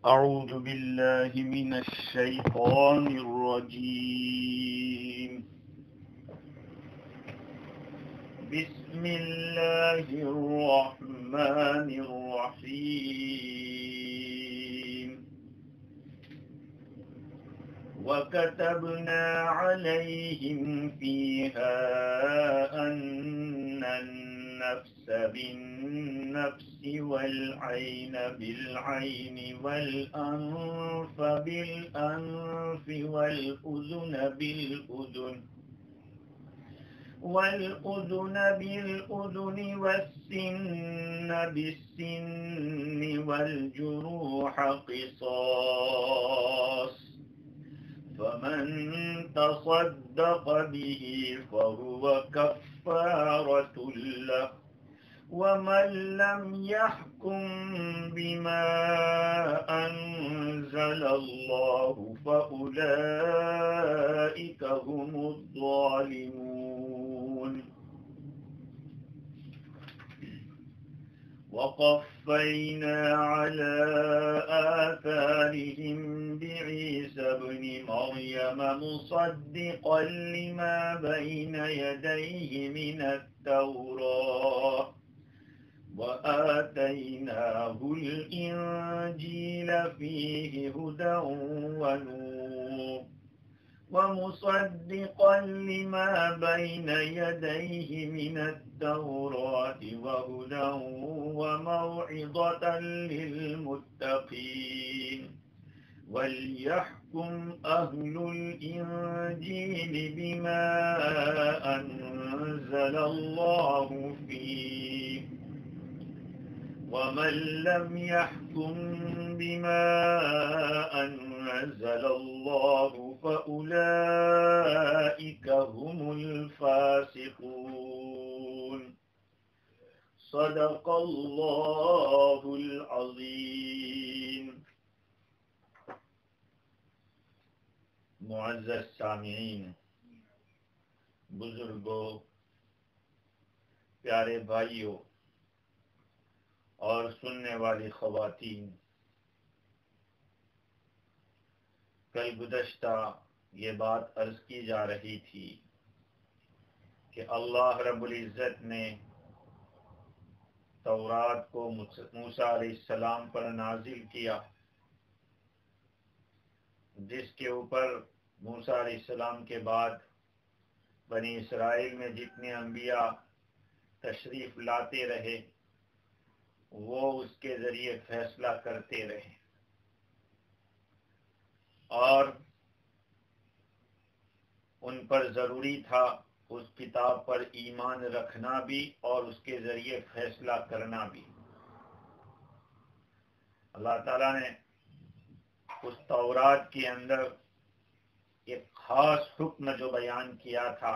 أعوذ بالله من الشيطان الرجيم. بسم الله الرحمن الرحيم. وكتبنا عليهم فيها أن النفس بالنفس والعين بالعين والأنف بالأنف والأذن بالأذن والسن بالسن والجروح قصاص، فمن تصدق به فهو كفارة له، ومن لم يحكم بما أنزل الله فأولئك هم الظالمون. وقفينا على آثارهم بعيسى ابن مريم مصدقا لما بين يديه من التوراة، وآتيناه الإنجيل فيه هدى ونور، ومصدقا لما بين يديه من التوراة وهدى وموعظة للمتقين. وليحكم أهل الإنجيل بما أنزل الله فيه، ومن لم يحكم بما أنزل الله فأولئك هم الفاسقون. صدق الله العظیم. معزز سامعین، بزرگوں، پیارے بھائیوں اور سننے والی خواتین، کل گزشتہ یہ بات عرض کی جا رہی تھی کہ اللہ رب العزت نے تورات کو موسیٰ علیہ السلام پر نازل کیا، جس کے اوپر موسیٰ علیہ السلام کے بعد بنی اسرائیل میں جتنے انبیاء تشریف لاتے رہے وہ اس کے ذریعے فیصلہ کرتے رہے، اور ان پر ضروری تھا اس کتاب پر ایمان رکھنا بھی اور اس کے ذریعے فیصلہ کرنا بھی۔ اللہ تعالیٰ نے اس تورات کے اندر ایک خاص حکم جو بیان کیا تھا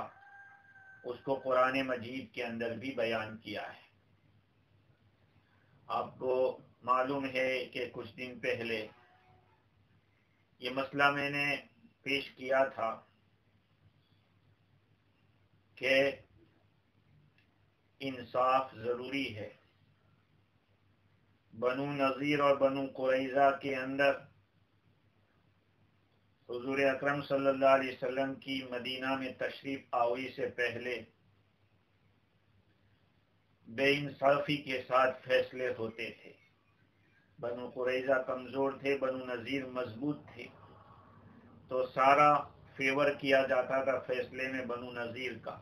اس کو قرآن مجید کے اندر بھی بیان کیا ہے۔ آپ کو معلوم ہے کہ کچھ دن پہلے یہ مسئلہ میں نے پیش کیا تھا کہ انصاف ضروری ہے۔ بنو نذیر اور بنو قریظہ کے اندر حضور اکرم صلی اللہ علیہ وسلم کی مدینہ میں تشریف آوری سے پہلے بے انصافی کے ساتھ فیصلے ہوتے تھے۔ بنو قریظہ کمزور تھے، بنو نذیر مضبوط تھے، تو سارا فیور کیا جاتا تھا فیصلے میں بنو نذیر کا،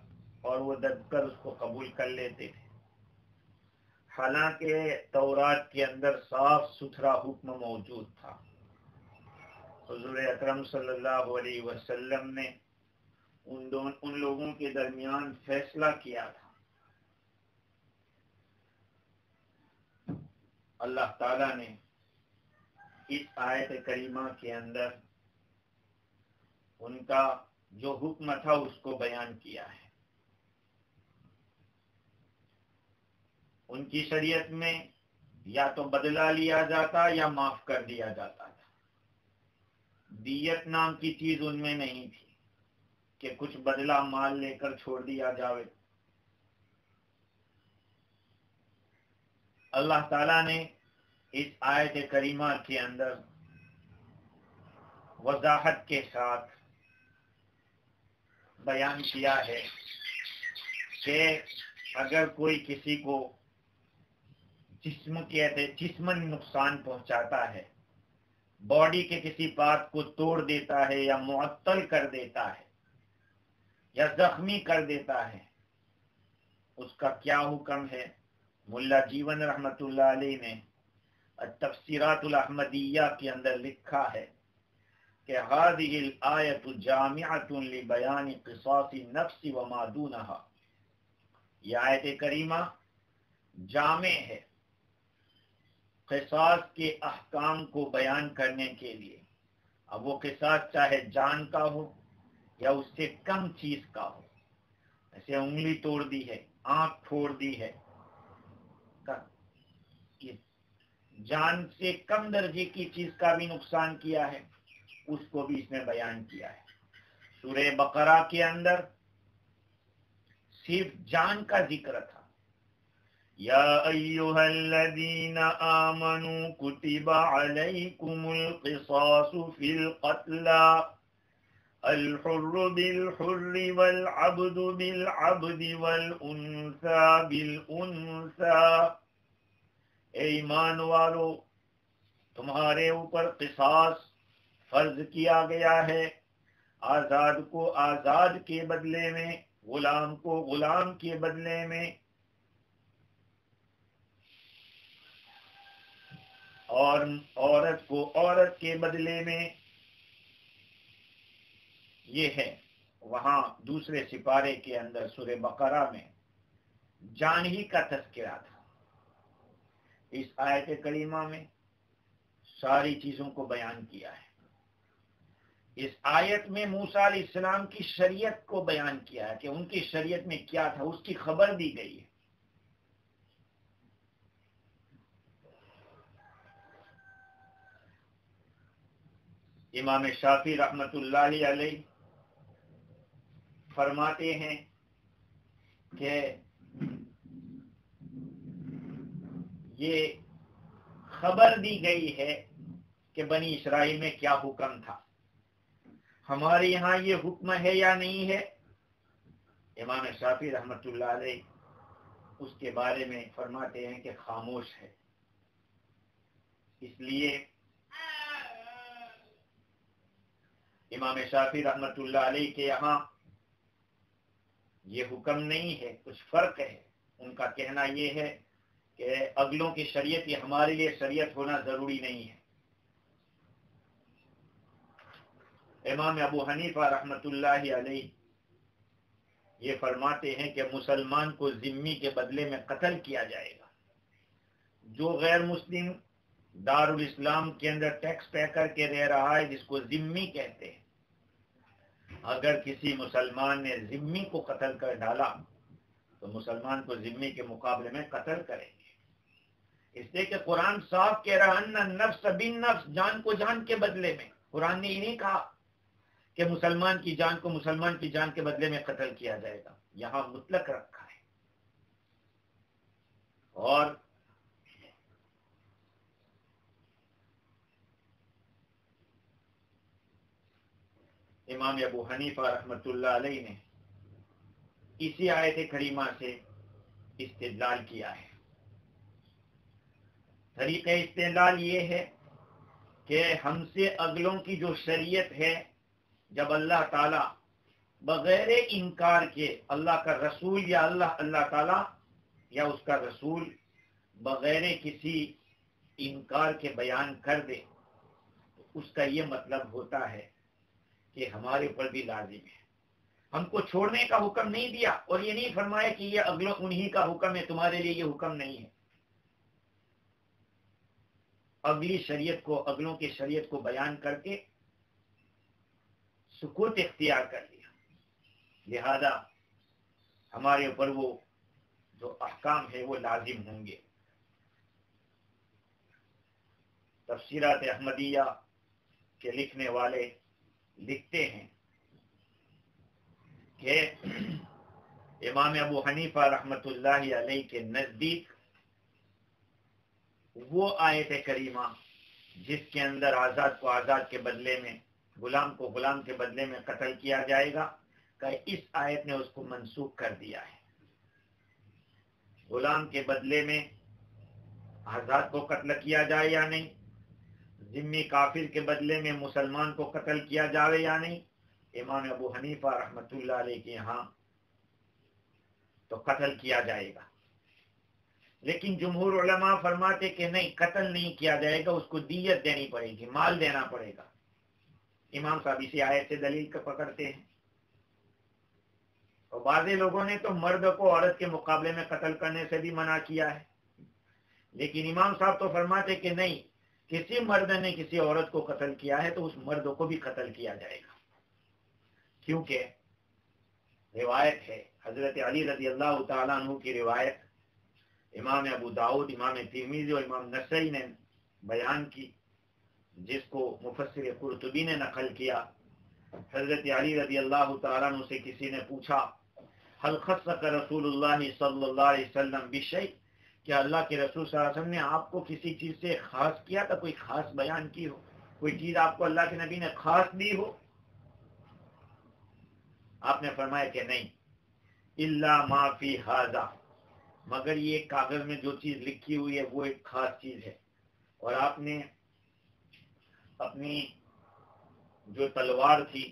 اور وہ دب کر اس کو قبول کر لیتے تھے، حالانکہ تورات کے اندر صاف ستھرا حکم موجود تھا۔ حضور اکرم صلی اللہ علیہ وسلم نے ان لوگوں کے درمیان فیصلہ کیا تھا۔ اللہ تعالیٰ نے اس آیت کریمہ کے اندر ان کا جو حکم تھا اس کو بیان کیا ہے۔ ان کی شریعت میں یا تو بدلہ لیا جاتا یا معاف کر دیا جاتا تھا، دیت نام کی چیز ان میں نہیں تھی کہ کچھ بدلہ مال لے کر چھوڑ دیا جاوے۔ اللہ تعالیٰ نے اس آیت کریمہ کے اندر وضاحت کے ساتھ بیان کیا ہے کہ اگر کوئی کسی کو جسمانی نقصان پہنچاتا ہے، باڈی کے کسی پارٹ کو توڑ دیتا ہے یا معطل کر دیتا ہے یا زخمی کر دیتا ہے، اس کا کیا حکم ہے؟ ملا جیون رحمت اللہ علیہ نے التفسیرات الاحمدیہ کے اندر لکھا ہے کہ هذه الآیت جامعۃ لبیان قصاص النفس وما دونها، یہ آیت کریمہ جامع ہے قصاص کے احکام کو بیان کرنے کے لیے، اب وہ قصاص چاہے جان کا ہو یا اس سے کم چیز کا ہو، ایسے انگلی توڑ دی ہے، آنکھ پھوڑ دی ہے، جان سے کم درجے کی چیز کا بھی نقصان کیا ہے، اس کو بھی اس نے بیان کیا ہے۔ سورہ بقرہ کے اندر صرف جان کا ذکر تھا، یا ایھا الذین آمنوا کتب علیکم القصاص فی القتلی الحر بالحر والعبد بالعبد والانثى بالانثى، اے ایمان والو تمہارے اوپر قصاص فرض کیا گیا ہے، آزاد کو آزاد کے بدلے میں، غلام کو غلام کے بدلے میں، اور عورت کو عورت کے بدلے میں۔ یہ ہے وہاں دوسرے سپارے کے اندر سورہ بقرہ میں جان ہی کا تذکرہ تھا، اس آیت کریمہ میں ساری چیزوں کو بیان کیا ہے۔ اس آیت میں موسیٰ علیہ السلام کی شریعت کو بیان کیا ہے کہ ان کی شریعت میں کیا تھا، اس کی خبر دی گئی ہے۔ امام شافعی رحمت اللہ علیہ فرماتے ہیں کہ یہ خبر دی گئی ہے کہ بنی اسرائیل میں کیا حکم تھا، ہمارے یہاں یہ حکم ہے یا نہیں ہے؟ امام شافعی رحمت اللہ علیہ اس کے بارے میں فرماتے ہیں کہ خاموش ہے، اس لیے امام شافعی رحمت اللہ علیہ کے یہاں یہ حکم نہیں ہے، کچھ فرق ہے۔ ان کا کہنا یہ ہے کہ اگلوں کی شریعت یہ ہمارے لیے شریعت ہونا ضروری نہیں ہے۔ امام ابو حنیفہ رحمت اللہ علیہ یہ فرماتے ہیں کہ مسلمان کو ذمی کے بدلے میں قتل کیا جائے گا، جو غیر مسلم دارالاسلام کے اندر ٹیکس پے کر کے رہ رہا ہے، جس کو ذمی کہتے ہیں، اگر کسی مسلمان نے ذمی کو قتل کر ڈالا تو مسلمان کو ذمی کے مقابلے میں قتل کریں گے، اس لیے کہ قرآن صاف کہہ رہا ہے ان نفس بالنفس، جان کو جان کے بدلے میں۔ قرآن نے یہ نہیں کہا کہ مسلمان کی جان کو مسلمان کی جان کے بدلے میں قتل کیا جائے گا، یہاں مطلق رکھا ہے۔ اور امام ابو حنیفہ رحمت اللہ علیہ نے اسی آیت کریمہ سے استدلال کیا ہے۔ طریقہ استدلال یہ ہے کہ ہم سے اگلوں کی جو شریعت ہے، جب اللہ تعالی بغیر انکار کے اللہ کا رسول یا اللہ تعالی یا اس کا رسول بغیر کسی انکار کے بیان کر دے، تو اس کا یہ مطلب ہوتا ہے کہ ہمارے اوپر بھی لازم ہے۔ ہم کو چھوڑنے کا حکم نہیں دیا اور یہ نہیں فرمایا کہ یہ اگلوں انہی کا حکم ہے، تمہارے لیے یہ حکم نہیں ہے۔ اگلی شریعت کو، اگلوں کی شریعت کو بیان کر کے سکوت اختیار کر لیا، لہذا ہمارے اوپر وہ جو احکام ہے وہ لازم ہوں گے۔ تفسیرات احمدیہ کے لکھنے والے لکھتے ہیں کہ امام ابو حنیفہ رحمت اللہ علیہ کے نزدیک وہ آیت کریمہ جس کے اندر آزاد کو آزاد کے بدلے میں، غلام کو غلام کے بدلے میں قتل کیا جائے گا، کہ اس آیت نے اس کو منسوخ کر دیا ہے۔ غلام کے بدلے میں آزاد کو قتل کیا جائے یا نہیں، ذمہ کافر کے بدلے میں مسلمان کو قتل کیا جائے یا نہیں، امام ابو حنیفہ رحمۃ اللہ علیہ کے ہاں تو قتل کیا جائے گا، لیکن جمہور علماء فرماتے کہ نہیں، قتل نہیں کیا جائے گا، اس کو دیت دینی پڑے گی، مال دینا پڑے گا۔ امام صاحب اسی آیت سے دلیل کو پکڑتے ہیں، اور بعض لوگوں نے تو مرد کو عورت کے مقابلے میں قتل کرنے سے بھی منع کیا ہے، لیکن امام صاحب تو فرماتے کہ نہیں، کسی مرد نے کسی عورت کو قتل کیا ہے تو اس مرد کو بھی قتل کیا جائے گا، کیونکہ روایت ہے حضرت علی رضی اللہ تعالیٰ عنہ کی روایت، امام ابو داؤد، امام ترمذی اور امام نسائی نے بیان کی، جس کو مفسر قرطبی نے نقل کیا۔ حضرت علی رضی اللہ تعالیٰ عنہ سے کسی نے پوچھا، حل خصک رسول اللہ صلی اللہ علیہ وسلم بشیء، کیا اللہ کے رسول صلی اللہ علیہ وسلم نے آپ کو کسی چیز سے خاص کیا تھا، کوئی خاص بیان کی ہو، کوئی چیز آپ کو اللہ کے نبی نے خاص دی ہو؟ آپ نے فرمایا کہ نہیں، الا ما فی ھذا، مگر یہ کاغذ میں جو چیز لکھی ہوئی ہے وہ ایک خاص چیز ہے، اور آپ نے اپنی جو تلوار تھی،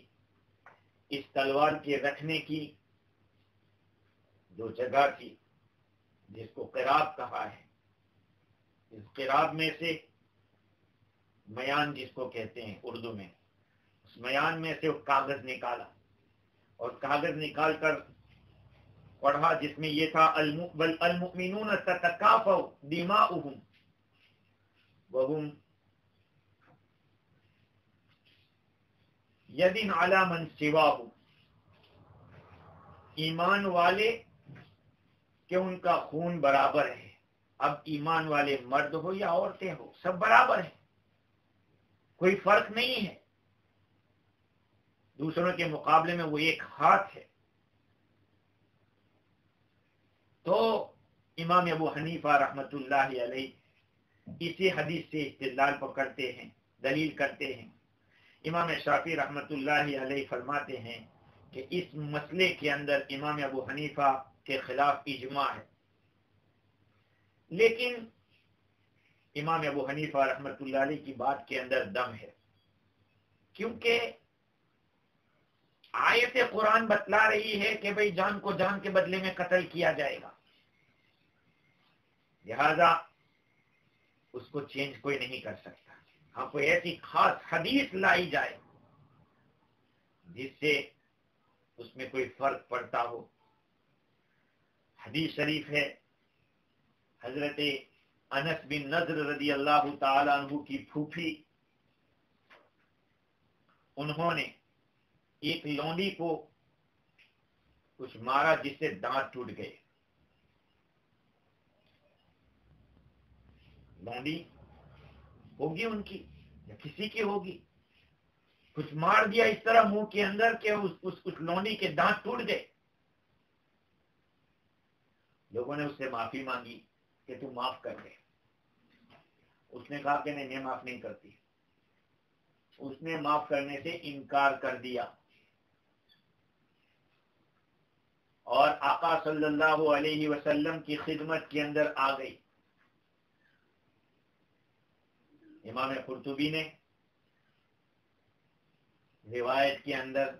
اس تلوار کے رکھنے کی جو جگہ تھی جس کو قراب کہا ہے، اس قراب میں سے میان جس کو کہتے ہیں اردو میں، اس میان میں سے وہ کاغذ نکالا، اور کاغذ نکال کر پڑھا جس میں یہ تھا، المؤمنون تتکافؤ دماؤہم وہم یدن علی من سواہم، ایمان والے کہ ان کا خون برابر ہے۔ اب ایمان والے مرد ہو یا عورتیں ہو، سب برابر ہیں، کوئی فرق نہیں ہے، دوسروں کے مقابلے میں وہ ایک ہاتھ ہے۔ تو امام ابو حنیفہ رحمۃ اللہ علیہ اسی حدیث سے استدلال پکڑتے ہیں، دلیل کرتے ہیں۔ امام شافعی رحمۃ اللہ علیہ فرماتے ہیں کہ اس مسئلے کے اندر امام ابو حنیفہ کے خلاف اجماع ہے، لیکن امام ابو حنیفہ رحمۃ اللہ علیہ کی بات کے اندر دم ہے، کیونکہ آیت قرآن بتلا رہی ہے کہ بھئی جان کو جان کے بدلے میں قتل کیا جائے گا، لہذا اس کو چینج کوئی نہیں کر سکتا۔ ہاں کوئی ایسی خاص حدیث لائی جائے جس سے اس میں کوئی فرق پڑتا ہو۔ حدیث شریف ہے، حضرت انس بن نضر رضی اللہ تعالی عنہ کی پھوپھی، انہوں نے ایک لونڈی کو کچھ مارا جس سے دانت ٹوٹ گئے۔ لونڈی ہوگی ان کی یا کسی کی ہوگی، کچھ مار دیا اس طرح منہ کے اندر کہ اس لونڈی کے دانت ٹوٹ گئے۔ لوگوں نے اس سے معافی مانگی کہ تو معاف کر دے، اس نے کہا کہ نہیں، میں معاف نہیں کرتی، اس نے معاف کرنے سے انکار کر دیا، اور آقا صلی اللہ علیہ وسلم کی خدمت کے اندر آ گئی۔ امام قرطبی نے روایت کے اندر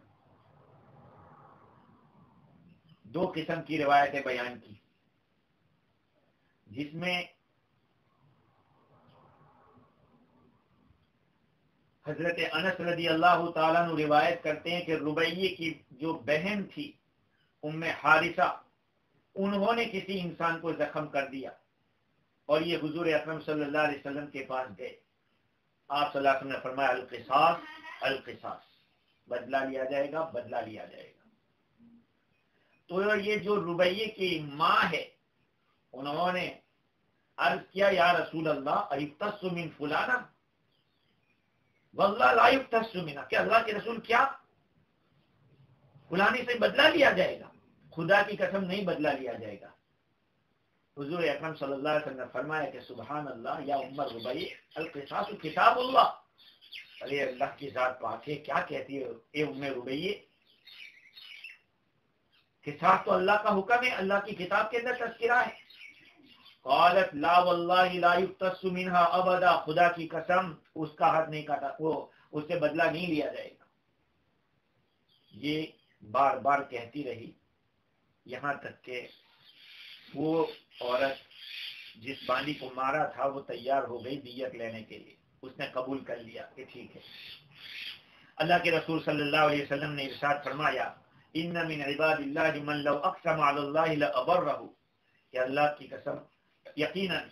دو قسم کی روایتیں بیان کی، جس میں حضرت انس رضی اللہ تعالیٰ عنہ روایت کرتے ہیں کہ ربیہ کی جو بہن تھی ام حارثہ، انہوں نے کسی انسان کو زخم کر دیا، اور یہ حضور اکرم صلی اللہ علیہ وسلم کے پاس گئے۔ آپ صلی اللہ علیہ وسلم نے فرمایا، القصاص القصاص، بدلہ لیا جائے گا، بدلہ لیا جائے گا۔ تو یہ جو ربیہ کی ماں ہے، انہوں نے عرض کیا، یا رسول اللہ ایقتص من فلانا واللہ لا یقتص منها، کہ اللہ کے رسول کیا فلانی سے بدلہ لیا جائے گا؟ خدا کی قسم نہیں بدلہ لیا جائے گا۔ حضور اکرم صلی اللہ علیہ وسلم نے فرمایا کہ سبحان اللہ یا ام ربیع، القصاص کتاب اللہ، ارے اللہ کی ذات پاک ہے، کیا کہتی ہے اے ام ربیہ؟ قصاص تو اللہ کا حکم ہے، اللہ کی کتاب کے اندر تذکرہ ہے۔ قالت لا واللہ لا یقتص منها ابدا، خدا کی قسم اس کا حق نہیں کاٹا، وہ اس سے بدلہ نہیں لیا جائے گا۔ یہ بار بار کہتی رہی، یہاں تک کہ وہ عورت جس باندی کو مارا تھا وہ تیار ہو گئی دیت لینے کے لیے، اس نے قبول کر لیا کہ ٹھیک ہے۔ اللہ کے رسول صلی اللہ علیہ وسلم نے ارشاد فرمایا ان من عباد اللہ من لو اقسم علی اللہ لابرہ، کہ اللہ کی قسم یقیناً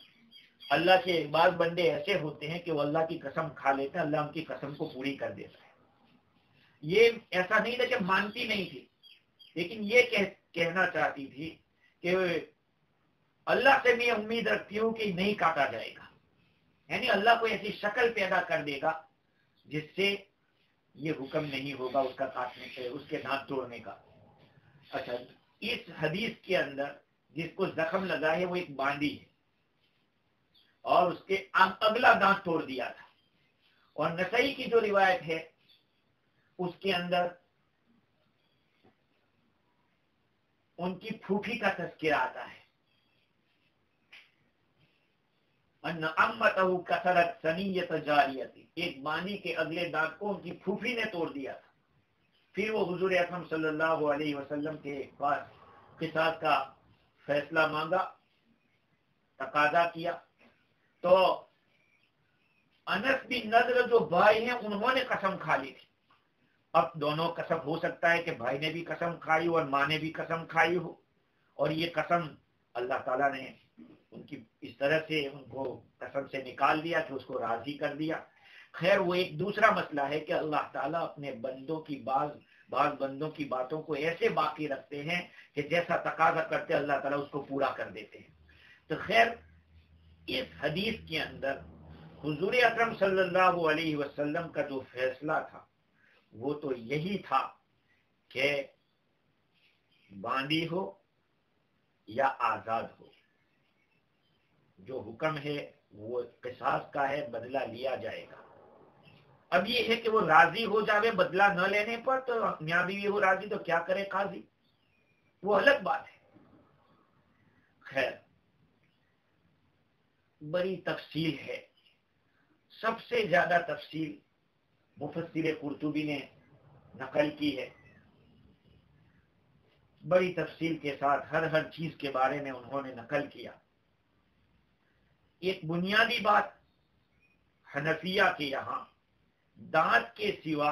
اللہ کے بعض بندے ایسے ہوتے ہیں کہ وہ اللہ کی قسم کھا لیتے ہیں، اللہ ان کی قسم کو پوری کر دیتا ہے۔ یہ ایسا نہیں تھا کہ مانتی نہیں تھی، لیکن یہ کہنا چاہتی تھی کہ اللہ سے میں امید رکھتی ہوں کہ نہیں کاٹا جائے گا، یعنی اللہ کو ایسی شکل پیدا کر دے گا جس سے یہ حکم نہیں ہوگا اس کا کاٹنے کے، اس کے دانت توڑنے کا۔ اچھا، اس حدیث کے اندر جس کو زخم لگا ہے وہ ایک باندی ہے اور اس کے اگلا دانت توڑ دیا تھا، اور نسائی کی جو روایت ہے اس کے اندر ان کی پھوپھی کا تذکرہ آتا ہے، ان امتہ کسرت ثنیۃ جاریۃ، ایک بانی کے اگلے دانت کو ان کی پھوپھی نے توڑ دیا تھا۔ پھر وہ حضور اکرم صلی اللہ علیہ وسلم کے پاس قصاص کا فیصلہ مانگا، تقاضا کیا، تو انس بن نضر جو بھائی ہیں انہوں نے قسم کھا لی تھی۔ اب دونوں قسم، ہو سکتا ہے کہ بھائی نے بھی قسم کھائی ہو اور ماں نے بھی قسم کھائی ہو، اور یہ قسم اللہ تعالیٰ نے ان کی اس طرح سے ان کو قسم سے نکال دیا کہ اس کو راضی کر دیا۔ خیر وہ ایک دوسرا مسئلہ ہے کہ اللہ تعالیٰ اپنے بندوں کی بعض بندوں کی باتوں کو ایسے باقی رکھتے ہیں کہ جیسا تقاضا کرتے اللہ تعالیٰ اس کو پورا کر دیتے ہیں۔ تو خیر اس حدیث کے اندر حضور اکرم صلی اللہ علیہ وسلم کا جو فیصلہ تھا وہ تو یہی تھا کہ باندی ہو یا آزاد ہو، جو حکم ہے وہ قصاص کا ہے، بدلہ لیا جائے گا۔ اب یہ ہے کہ وہ راضی ہو جاوے بدلہ نہ لینے پر، تو میاں بیوی ہو راضی تو کیا کرے قاضی، وہ الگ بات ہے۔ خیر بڑی تفصیل ہے، سب سے زیادہ تفصیل مفسر قرطبی نے نقل کی ہے، بڑی تفصیل کے ساتھ ہر چیز کے بارے میں انہوں نے نقل کیا۔ ایک بنیادی بات، حنفیہ کے یہاں دانت کے سوا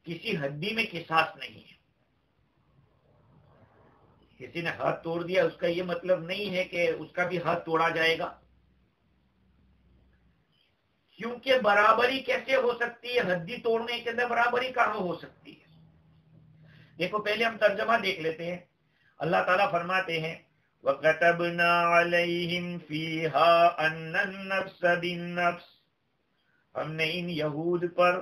کسی ہڈی میں قصاص نہیں ہے۔ کسی نے ہاتھ توڑ دیا اس کا یہ مطلب نہیں ہے کہ اس کا بھی ہاتھ توڑا جائے گا، کیونکہ برابری کیسے ہو سکتی ہے؟ ہڈی توڑنے کے اندر برابری کہاں ہو سکتی ہے؟ دیکھو پہلے ہم ترجمہ دیکھ لیتے ہیں۔ اللہ تعالیٰ فرماتے ہیں وَكَتَبْنَا عَلَيْهِمْ فِيهَا أَنَّ النَّفْسَ بِالنَّفْسِ، ہم نے ان یہود پر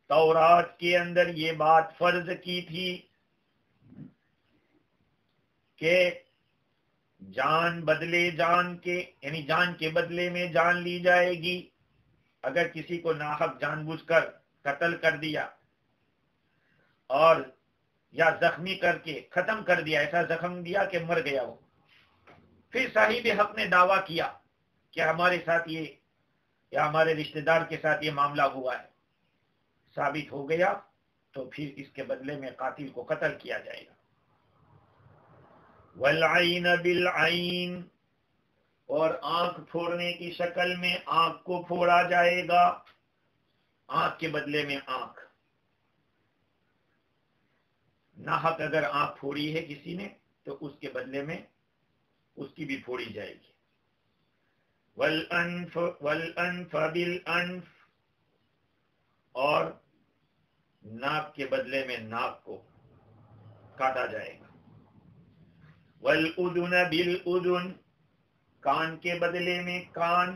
تورات کے اندر یہ بات فرض کی تھی کہ جان بدلے جان کے، یعنی جان کے بدلے میں جان لی جائے گی۔ اگر کسی کو ناحق جان بوجھ کر قتل کر دیا اور یا زخمی کر کے ختم کر دیا، ایسا زخم دیا کہ مر گیا ہو، پھر صاحب حق نے دعویٰ کیا کہ ہمارے ساتھ یہ یا ہمارے رشتہ دار کے ساتھ یہ معاملہ ہوا ہے، ثابت ہو گیا تو پھر اس کے بدلے میں قاتل کو قتل کیا جائے گا۔ والعین بالعین، اور آنکھ پھوڑنے کی شکل میں آنکھ کو پھوڑا جائے گا، آنکھ کے بدلے میں آنکھ۔ ناحق اگر آنکھ پھوڑی ہے کسی نے تو اس کے بدلے میں اس کی بھی پھوڑی جائے گی۔ والانف بالانف، اور ناک کے بدلے میں ناک کو کاٹا جائے گا۔ والاذن بالاذن، کان کے بدلے میں کان۔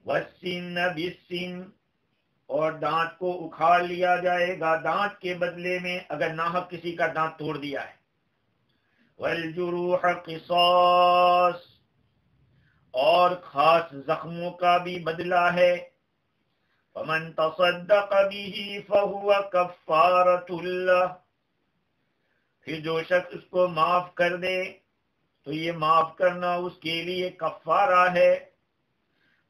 والسن بالسن، اور دانت کو اکھاڑ لیا جائے گا دانت کے بدلے میں اگر ناحق کسی کا دانت توڑ دیا ہے۔ والجروح قصاص، اور خاص زخموں کا بھی بدلہ ہے۔ ومن تصدق به فهو كفارة له، پھر جو شخص اس کو معاف کر دے تو یہ معاف کرنا اس کے لیے کفارہ ہے۔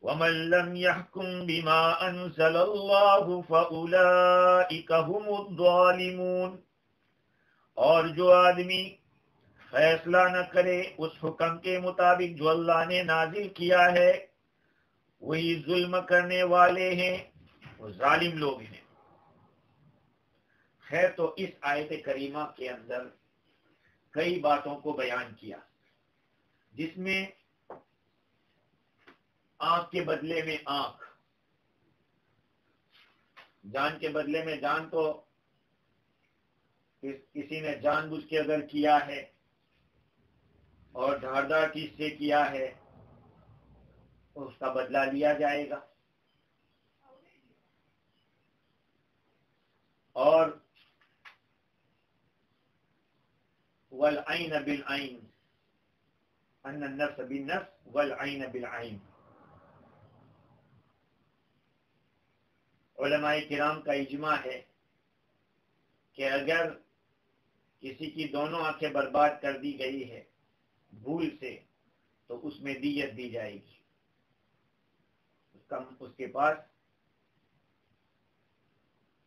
ومن لم يحكم بما انزل الله فاولئك هم الظالمون، اور جو آدمی فیصلہ نہ کرے اس حکم کے مطابق جو اللہ نے نازل کیا ہے، وہی ظلم کرنے والے ہیں، وہ ظالم لوگ ہیں۔ خیر، تو اس آیت کریمہ کے اندر کئی باتوں کو بیان کیا، جس میں آنکھ کے بدلے میں آنکھ، جان کے بدلے میں جان، تو کسی نے جان بوجھ کے اگر کیا ہے اور دھاردار چیز سے کیا ہے اس کا بدلہ لیا جائے گا۔ اور والعین بالعین، ان النفس بالنفس والعین بالعین۔ علماء کرام کا اجماع ہے کہ اگر کسی کی دونوں آنکھیں برباد کر دی گئی ہے بھول سے، تو اس میں دیت دی جائے گی، اس کے پاس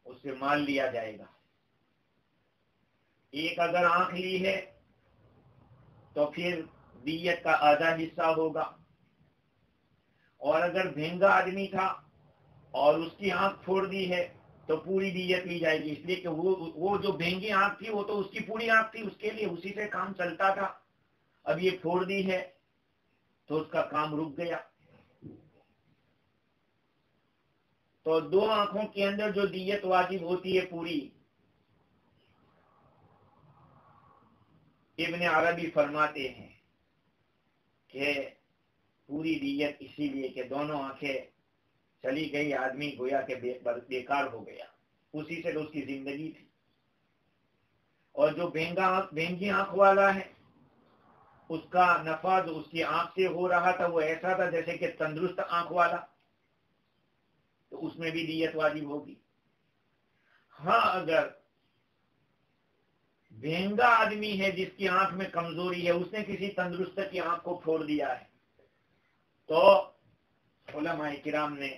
اس سے مال لیا جائے گا۔ ایک اگر آنکھ لی ہے تو پھر دیت کا آدھا حصہ ہوگا، اور اگر بھینگا آدمی تھا اور اس کی آنکھ پھوڑ دی ہے تو پوری دیت لی جائے گی، اس لیے کہ وہ جو بھینگی آنکھ تھی وہ تو اس کی پوری آنکھ تھی، اس کے لیے اسی سے کام چلتا تھا، اب یہ پھوڑ دی ہے تو اس کا کام رک گیا۔ تو دو آنکھوں کے اندر جو دیت واجب ہوتی ہے پوری، ابن عربی فرماتے ہیں کہ پوری دیت اسی لیے کہ دونوں آنکھیں چلی گئی، آدمی گویا کہ بیکار ہو گیا، اسی سے تو اس کی زندگی تھی۔ اور جو بھینگی آنکھ والا ہے اس کا نفع جو اس کی آنکھ سے ہو رہا تھا وہ ایسا تھا جیسے کہ تندرست آنکھ والا، تو اس میں بھی دیت واجب ہوگی۔ ہاں، اگر بھینگا آدمی ہے جس کی آنکھ میں کمزوری ہے، اس نے کسی تندرست کی آنکھ کو پھوڑ دیا ہے، تو علماء کرام نے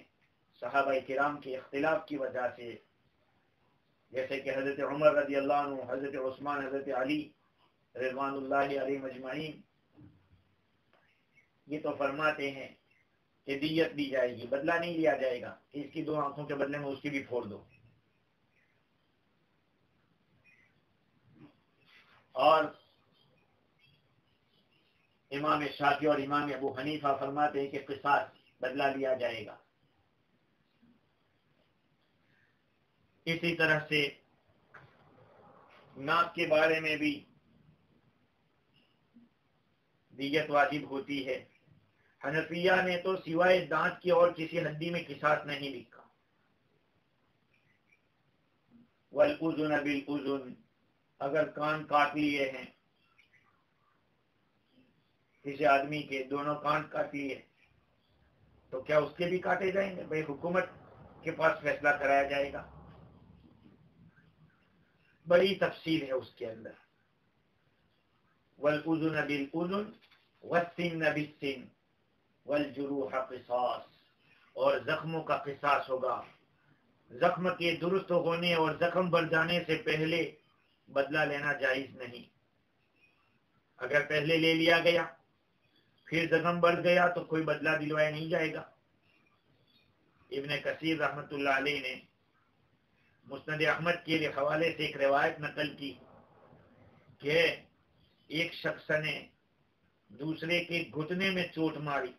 صحابہ کرام کے اختلاف کی وجہ سے، جیسے کہ حضرت عمر رضی اللہ عنہ، حضرت عثمان، حضرت علی رضوان اللہ علیہ مجمعین، یہ تو فرماتے ہیں کہ دیت دی جائے گی، بدلہ نہیں لیا جائے گا، اس کی دو آنکھوں کے بدلے میں اس کی بھی پھوڑ دو۔ اور امام شافعی اور امام ابو حنیفہ فرماتے ہیں کہ قصاص، بدلہ لیا جائے گا۔ اسی طرح سے ناک کے بارے میں بھی دیت واجب ہوتی ہے۔ حنفیہ نے تو سوائے دانت کی اور کسی ہڈی میں قصاص نہیں لکھا۔ والاذن بالاذن، اگر کان کاٹ لیے ہیں کسی آدمی کے، دونوں کان کاٹ لیے تو کیا اس کے بھی کاٹے جائیں گے؟ بھائی حکومت کے پاس فیصلہ کرایا جائے گا، بڑی تفصیل ہے اس کے اندر۔ والاذن بالاذن والسن بالسن والجروح قصاص، اور زخموں کا قصاص ہوگا، زخم کے درست ہونے اور زخم بڑھ جانے سے پہلے بدلہ لینا جائز نہیں۔ اگر پہلے لے لیا گیا پھر زخم بڑھ گیا تو کوئی بدلہ دلوایا نہیں جائے گا۔ ابن کثیر رحمۃ اللہ علیہ نے مسند احمد کے حوالے سے ایک روایت نقل کی کہ ایک شخص نے دوسرے کے گھٹنے میں چوٹ ماری،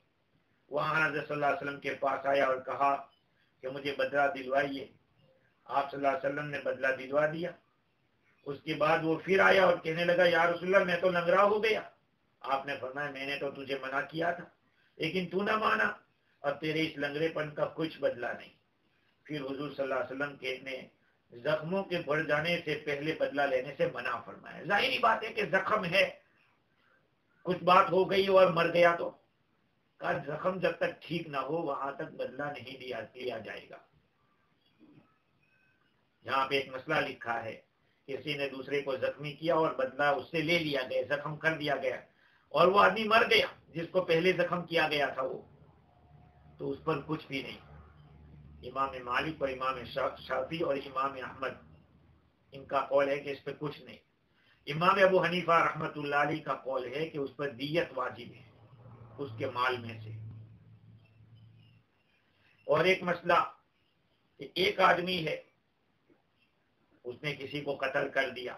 وہاں حضرت صلی اللہ علیہ وسلم کے پاس آیا اور کہا کہ مجھے بدلہ دلوائیے۔ آپ صلی اللہ علیہ وسلم نے بدلہ دلوا دیا۔ اس کے بعد وہ پھر آیا اور کہنے لگا یا رسول اللہ میں تو لنگڑا ہو گیا۔ آپ نے فرمایا میں نے تو تجھے منع کیا تھا لیکن تو نہ مانا، اب تیرے اس لنگڑے پن کا کچھ بدلہ نہیں۔ پھر حضور صلی اللہ علیہ وسلم کے نے زخموں کے بڑھ جانے سے پہلے بدلہ لینے سے منع فرمایا۔ ظاہری بات ہے کہ زخم ہے، کچھ بات ہو گئی اور مر گیا تو زخم جب تک ٹھیک نہ ہو وہاں تک بدلہ نہیں لیا جائے گا۔ یہاں پہ ایک مسئلہ لکھا ہے، کسی نے دوسرے کو زخمی کیا اور بدلہ اس سے لے لیا گیا، زخم کر دیا گیا، اور وہ آدمی مر گیا جس کو پہلے زخم کیا گیا تھا، وہ تو اس پر کچھ بھی نہیں۔ امام مالک اور امام شافعی اور امام احمد ان کا قول ہے کہ اس پہ کچھ نہیں۔ امام ابو حنیفہ رحمۃ اللہ علیہ کا قول ہے کہ اس پر دیت واجب ہے اس کے مال میں سے۔ اور ایک مسئلہ کہ ایک آدمی ہے، اس نے کسی کو قتل کر دیا،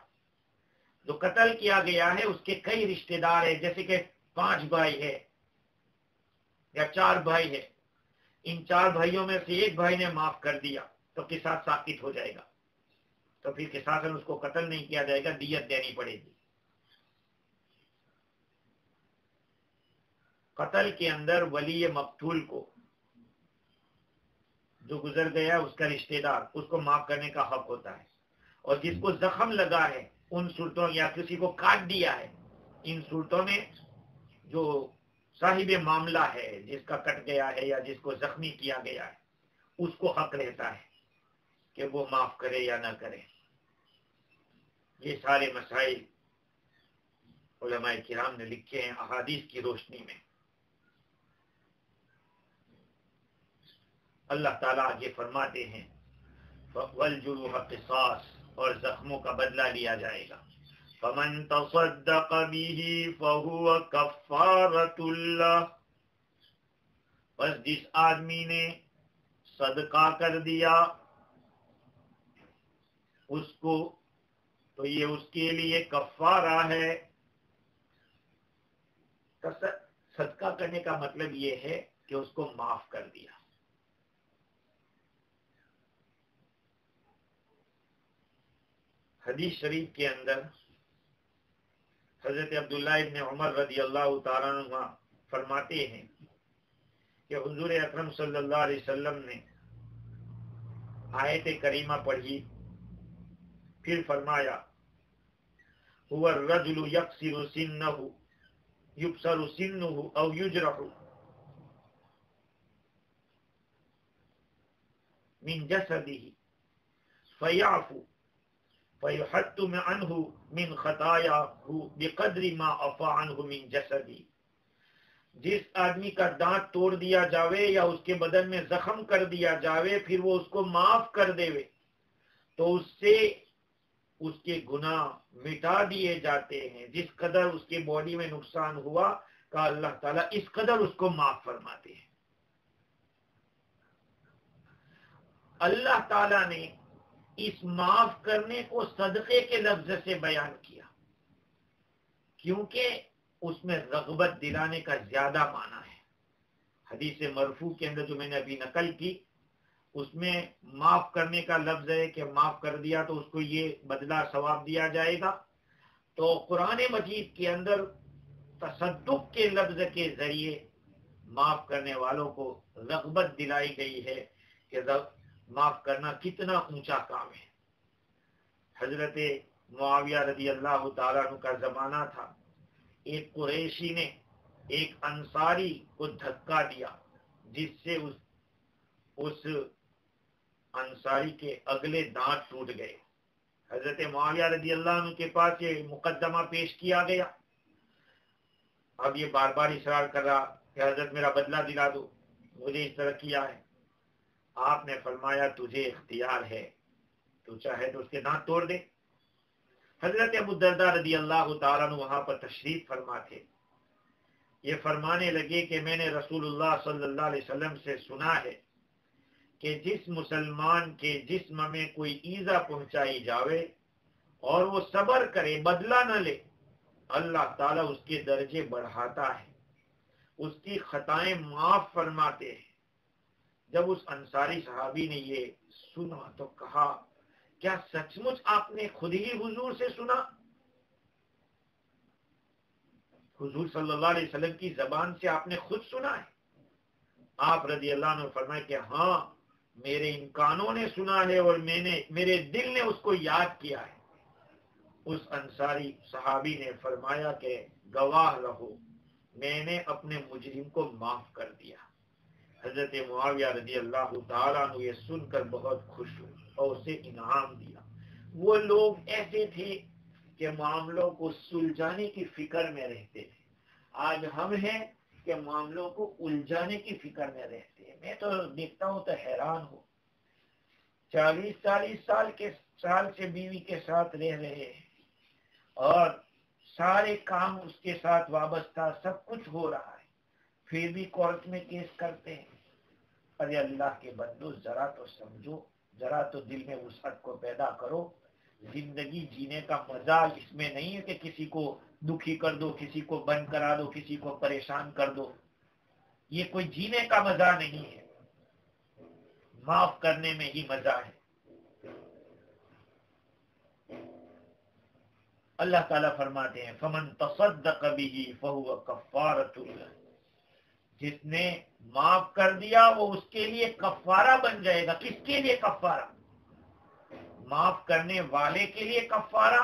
جو قتل کیا گیا ہے اس کے کئی رشتہ دار ہیں، جیسے کہ 5 بھائی ہے یا 4 بھائی ہے، ان 4 بھائیوں میں سے ایک بھائی نے معاف کر دیا تو قصاص ساقط ہو جائے گا، تو پھر قصاصاً اس کو قتل نہیں کیا جائے گا، دیت دینی پڑے گی۔ قتل کے اندر ولی مقتول کو، جو گزر گیا اس کا رشتہ دار، اس کو معاف کرنے کا حق ہوتا ہے، اور جس کو زخم لگا ہے ان صورتوں، یا کسی کو کاٹ دیا ہے، ان صورتوں میں جو صاحب معاملہ ہے، جس کا کٹ گیا ہے یا جس کو زخمی کیا گیا ہے، اس کو حق رہتا ہے کہ وہ معاف کرے یا نہ کرے۔ یہ سارے مسائل علماء کرام نے لکھے ہیں احادیث کی روشنی میں۔ اللہ تعالیٰ آگے فرماتے ہیں وَالْجُرُوحَ قِصَاص، اور زخموں کا بدلہ لیا جائے گا۔ فَمَن تَصَدَّقَ بِهِ فَهُوَ كَفَّارَةٌ لَّهُ، بس جس آدمی نے صدقہ کر دیا اس کو، تو یہ اس کے لیے کفارہ ہے۔ صدقہ کرنے کا مطلب یہ ہے کہ اس کو معاف کر دیا۔ حدیث شریف کے اندر حضرت عبداللہ ابن عمر رضی اللہ تعالیٰ عنہ فرماتے ہیں کہ حضور اکرم صلی اللہ علیہ وسلم نے آیت کریمہ پڑھی، پھر فرمایا هو الرجل يكسر سنه يبصر سنه او يجرح من جسده فيعفو فيحتم عنه من خطاياه بقدر ما عفا عنه من جسده، جس آدمی کا دانت توڑ دیا جاوے یا اس کے بدن میں زخم کر دیا جاوے، پھر وہ اس کو معاف کر دے تو اس سے اس کے گناہ مٹا دیے جاتے ہیں، جس قدر اس کے باڈی میں نقصان ہوا کہ اللہ تعالیٰ اس قدر اس کو معاف فرماتے ہیں۔ اللہ تعالیٰ نے اس معاف کرنے کو صدقے کے لفظ سے بیان کیا، کیونکہ اس میں رغبت دلانے کا زیادہ معنی ہے۔ حدیث مرفوع کے اندر جو میں نے ابھی نقل کی، اس میں معاف کرنے کا لفظ ہے کہ معاف کر دیا تو اس کو یہ بدلہ ثواب دیا جائے گا، تو قرآن مجید کے اندر تصدق کے لفظ کے ذریعے معاف کرنے والوں کو رغبت دلائی گئی ہے کہ معاف کرنا کتنا اونچا کام ہے۔ حضرت معاویہ رضی اللہ تعالیٰ عنہ کا زمانہ تھا، ایک قریشی نے ایک انصاری کو دھکا دیا، جس سے اس انصاری کے اگلے دانت ٹوٹ گئے۔ حضرت معاویہ رضی اللہ عنہ کے پاس یہ مقدمہ پیش کیا گیا۔ اب یہ بار بار اصرار کر رہا کہ حضرت میرا بدلہ دلا دو، مجھے اس طرح کیا ہے۔ آپ نے فرمایا تجھے اختیار ہے، تو چاہے تو اس کے دانت توڑ دے۔ حضرت ابو الدرداء رضی اللہ تعالیٰ عنہ وہاں پر تشریف فرما تھے، یہ فرمانے لگے کہ میں نے رسول اللہ صلی اللہ علیہ وسلم سے سنا ہے کہ جس مسلمان کے جسم میں کوئی ایذا پہنچائی جاوے اور وہ صبر کرے، بدلہ نہ لے، اللہ تعالیٰ اس کے درجے بڑھاتا ہے، اس کی خطائیں معاف فرماتے ہیں۔ جب اس انصاری صحابی نے یہ سنا تو کہا کیا سچ مچ آپ نے خود ہی حضور سے سنا؟ حضور صلی اللہ علیہ وسلم کی زبان سے آپ نے خود سنا ہے؟ آپ رضی اللہ عنہ فرمائے کہ ہاں، میرے ان کانوں نے سنا ہے اور میرے دل نے اس کو یاد کیا ہے۔ اس انصاری صحابی نے فرمایا کہ گواہ رہو، میں نے اپنے مجرم کو معاف کر دیا۔ حضرت معاویہ رضی اللہ تعالیٰ عنہ یہ سن کر بہت خوش ہوئے اور اسے انعام دیا. وہ لوگ ایسے تھے کہ معاملوں کو سلجھانے کی فکر میں رہتے تھے. آج ہم ہیں کہ معاملوں کو الجھانے کی فکر میں رہتے ہیں. میں تو دیکھتا ہوں تو حیران ہوں. 40 سال سے بیوی کے ساتھ رہ رہے ہیں اور سارے کام اس کے ساتھ وابستہ، سب کچھ ہو رہا ہے، پھر بھی کورٹ میں کیس کرتے ہیں. ارے اللہ کے بندو، ذرا تو سمجھو، ذرا تو دل میں وسعت کو پیدا کرو. زندگی جینے کا مزہ اس میں نہیں ہے کہ کسی کو دکھی کر دو، کسی کو بند کرا دو، کسی کو پریشان کر دو. یہ کوئی جینے کا مزہ نہیں ہے. معاف کرنے میں ہی مزہ ہے. اللہ تعالیٰ فرماتے ہیں فمن تصدق به فهو کفارۃ له. جس نے معاف کر دیا وہ اس کے لیے کفارہ بن جائے گا. کس کے لیے کفارہ؟ معاف کرنے والے کے لیے کفارہ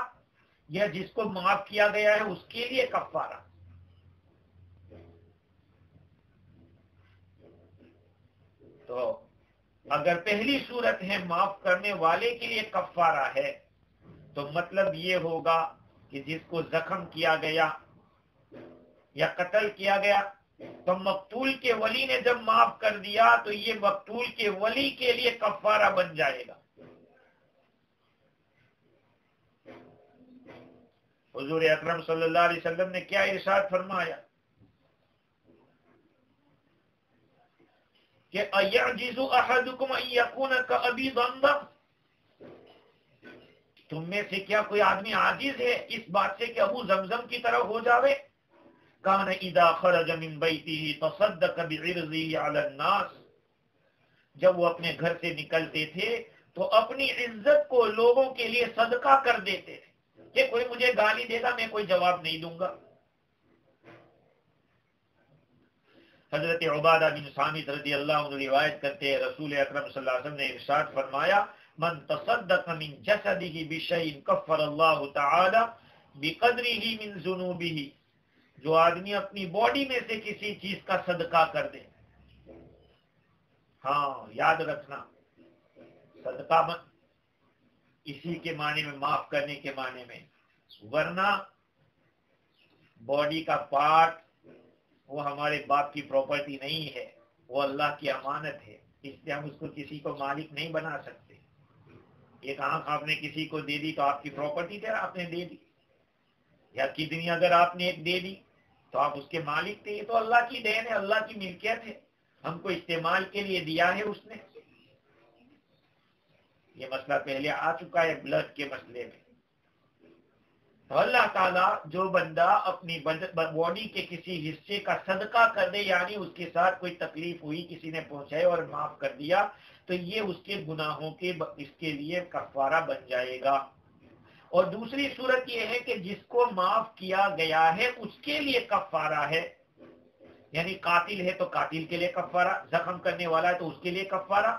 یا جس کو معاف کیا گیا ہے اس کے لیے کفارہ؟ تو اگر پہلی صورت ہے معاف کرنے والے کے لیے کفارہ ہے تو مطلب یہ ہوگا کہ جس کو زخم کیا گیا یا قتل کیا گیا تو مقتول کے ولی نے جب معاف کر دیا تو یہ مقتول کے ولی کے لیے کفارہ بن جائے گا. حضور اکرم صلی اللہ علیہ وسلم نے کیا ارشاد فرمایا کہ اَيَعْجِزُ أَحَدُكُمْ أَن يَكُونَ كَأَبِي ضَمْضَمَ. تم میں سے کیا کوئی آدمی عاجز ہے اس بات سے کہ ابو زمزم کی طرح ہو جاوے؟ كَانَ إِذَا خَرَجَ مِن بَيْتِهِ تَصَدَّقَ بِعِرْضِهِ عَلَى النَّاسِ. جب وہ اپنے گھر سے نکلتے تھے تو اپنی عزت کو لوگوں کے لیے صدقہ کر دیتے تھے کہ کوئی مجھے گالی دے گا میں کوئی جواب نہیں دوں گا. حضرت عبادہ بن صامت رضی اللہ عنہ روایت کرتے ہیں رسول اکرم صلی اللہ علیہ وسلم نے ارشاد فرمایا من تصدق من جسده بشيء كفر الله تعالی بقدره من ذنوبه. جو آدمی اپنی باڈی میں سے کسی چیز کا صدقہ کر دے، ہاں یاد رکھنا صدقہ اسی کے معنی میں معاف کرنے کے معنی میں، ورنہ باڈی کا پارٹ وہ ہمارے باپ کی پراپرٹی نہیں ہے، وہ اللہ کی امانت ہے. اس لیے ہم اس کو کسی کو مالک نہیں بنا سکتے. ایک آنکھ آپ نے کسی کو دے دی تو آپ کی پراپرٹی تھے، آپ نے دے دی. یا کڈنی اگر آپ نے ایک دے دی تو آپ اس کے مالک تھے. یہ تو اللہ کی دین ہے، اللہ کی ملکیت ہے، ہم کو استعمال کے لیے دیا ہے اس نے. یہ مسئلہ پہلے آ چکا ہے بلڈ کے مسئلے میں. تو اللہ تعالیٰ جو بندہ اپنی باڈی کے کسی حصے کا صدقہ کر دے، یعنی اس کے ساتھ کوئی تکلیف ہوئی کسی نے پہنچائے اور معاف کر دیا، تو یہ اس کے گناہوں کے اس کے لیے کفارہ بن جائے گا. اور دوسری صورت یہ ہے کہ جس کو معاف کیا گیا ہے اس کے لیے کفارہ ہے، یعنی قاتل ہے تو قاتل کے لیے کفارہ، زخم کرنے والا ہے تو اس کے لیے کفارہ.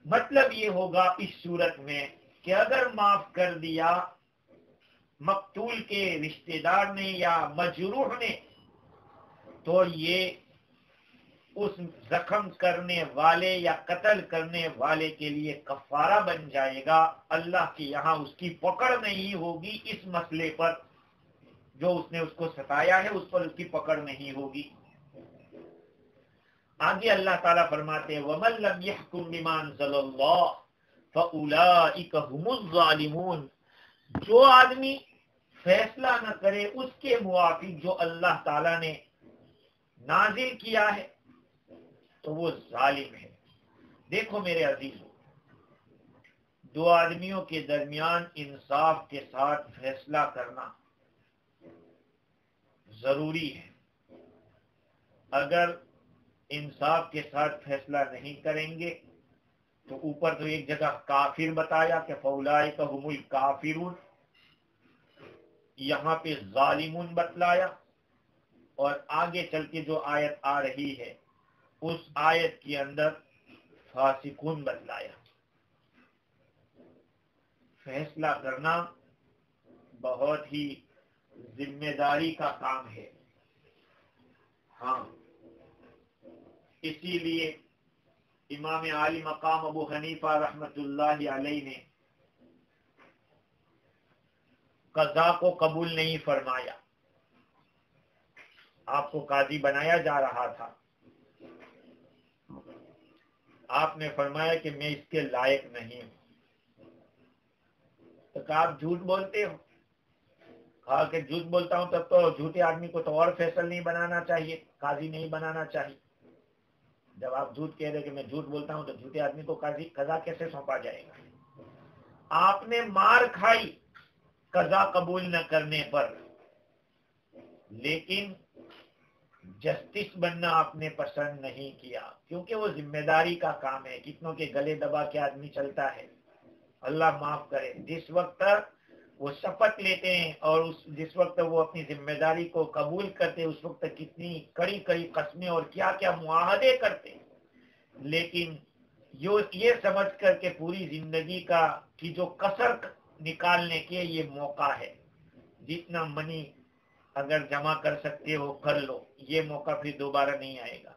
مطلب یہ ہوگا اس صورت میں کہ اگر معاف کر دیا مقتول کے رشتہ دار نے یا مجروح نے تو یہ اس زخم کرنے والے یا قتل کرنے والے کے لیے کفارہ بن جائے گا. اللہ کے یہاں اس کی پکڑ نہیں ہوگی اس مسئلے پر، جو اس نے اس کو ستایا ہے اس پر اس کی پکڑ نہیں ہوگی. آگے اللہ تعالیٰ فرماتے ہیں وَمَن لَّمْ يَحْكُم بِمَا أَنزَلَ اللَّهُ فَأُولَٰئِكَ هُمُ الظَّالِمُونَ. جو آدمی فیصلہ نہ کرے اس کے موافق جو اللہ تعالیٰ نے نازل کیا ہے تو وہ ظالم ہے. دیکھو میرے عزیزو، دو آدمیوں کے درمیان انصاف کے ساتھ فیصلہ کرنا ضروری ہے. اگر انصاف کے ساتھ فیصلہ نہیں کریں گے تو اوپر تو ایک جگہ کافر بتایا کہ فَأُولَٰئِكَ هُمُ الْكَافِرُونَ، یہاں پہ ظالمون بتلایا، اور آگے چل کے جو آیت آ رہی ہے اس آیت کے اندر فاسقون بتلایا. فیصلہ کرنا بہت ہی ذمہ داری کا کام ہے. ہاں، اسی لیے امام عالی مقام ابو حنیفہ رحمت اللہ علیہ نے قضا کو قبول نہیں فرمایا. آپ کو قاضی بنایا جا رہا تھا، آپ نے فرمایا کہ میں اس کے لائق نہیں ہوں. تو کہا آپ جھوٹ بولتے ہو. کہا کہ جھوٹ بولتا ہوں تب تو جھوٹے آدمی کو تو اور فیصل نہیں بنانا چاہیے، قاضی نہیں بنانا چاہیے. جب آپ جھوٹ کہہ رہے کہ میں جھوٹ بولتا ہوں تو جھوٹے آدمی کو قضا کیسے سونپا جائے گا؟ آپ نے مار کھائی قضا قبول نہ کرنے پر، لیکن جسٹس بننا آپ نے پسند نہیں کیا، کیونکہ وہ ذمہ داری کا کام ہے. کتنوں کے گلے دبا کے آدمی چلتا ہے. اللہ معاف کرے. جس وقت وہ شپث لیتے ہیں اور جس وقت وہ اپنی ذمہ داری کو قبول کرتے ہیں، اس وقت کتنی کڑی کڑی قسمیں اور کیا کیا معاہدے کرتے ہیں. لیکن یہ سمجھ کر کے پوری زندگی کی جو کسر نکالنے کے یہ موقع ہے، جتنا منی اگر جمع کر سکتے ہو کر لو، یہ موقع پھر دوبارہ نہیں آئے گا.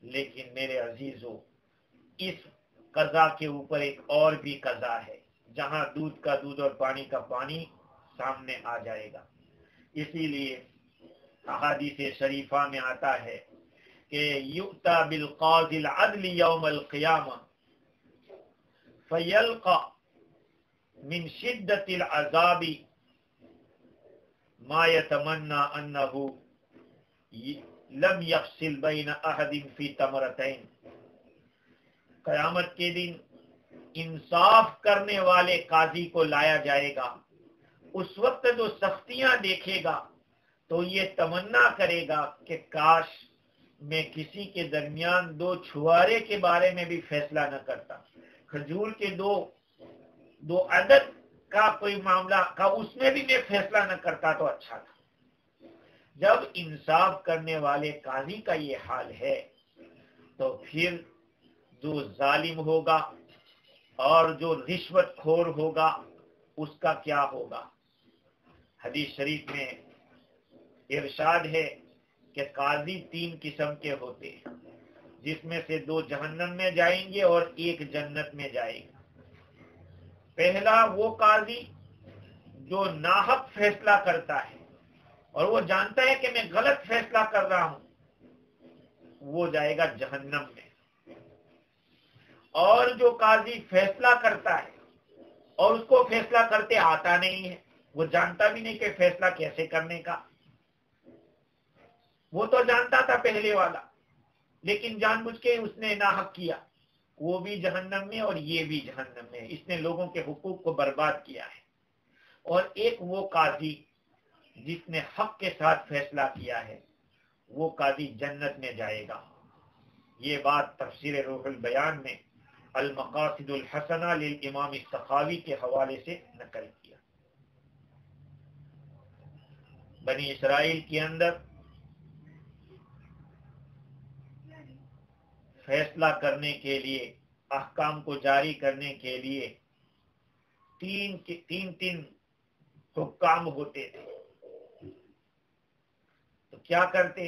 لیکن میرے عزیزو، اس قضا کے اوپر ایک اور بھی قضا ہے، جہاں دودھ کا دودھ اور پانی کا پانی سامنے آ جائے گا. اسی لیے احادیث شریفہ میں آتا ہے کہ یؤتی بالقاضی العدل یوم القیامہ فیلقى من شدت العذاب ما يتمنى انه لم يفصل بین احد فی تمرتین. قیامت کے دن انصاف کرنے والے قاضی کو لایا جائے گا. اس وقت جو سختیاں دیکھے گا تو یہ تمنا کرے گا کہ کاش میں کسی کے درمیان دو چھوارے کے بارے میں بھی فیصلہ نہ کرتا، کھجور کے دو عدد کا کوئی معاملہ کا اس میں بھی میں فیصلہ نہ کرتا تو اچھا تھا. جب انصاف کرنے والے قاضی کا یہ حال ہے تو پھر جو ظالم ہوگا اور جو رشوت خور ہوگا اس کا کیا ہوگا؟ حدیث شریف میں ارشاد ہے کہ قاضی 3 قسم کے ہوتے ہیں، جس میں سے 2 جہنم میں جائیں گے اور 1 جنت میں جائے گا. پہلا وہ قاضی جو ناحق فیصلہ کرتا ہے اور وہ جانتا ہے کہ میں غلط فیصلہ کر رہا ہوں، وہ جائے گا جہنم میں. اور جو قاضی فیصلہ کرتا ہے اور اس کو فیصلہ کرتے آتا نہیں ہے، وہ جانتا بھی نہیں کہ فیصلہ کیسے کرنے کا. وہ تو جانتا تھا پہلے والا، لیکن جان بوجھ کے اس نے ناحق کیا، وہ بھی جہنم میں اور یہ بھی جہنم میں. اس نے لوگوں کے حقوق کو برباد کیا ہے. اور ایک وہ قاضی جس نے حق کے ساتھ فیصلہ کیا ہے، وہ قاضی جنت میں جائے گا. یہ بات تفسیر روح البیان میں المقاصد الحسنہ للامام السخاوی کے حوالے سے نقل کیا. بنی اسرائیل کے اندر فیصلہ کرنے کے لیے، احکام کو جاری کرنے کے لیے 3 حکام ہوتے تھے. تو کیا کرتے؟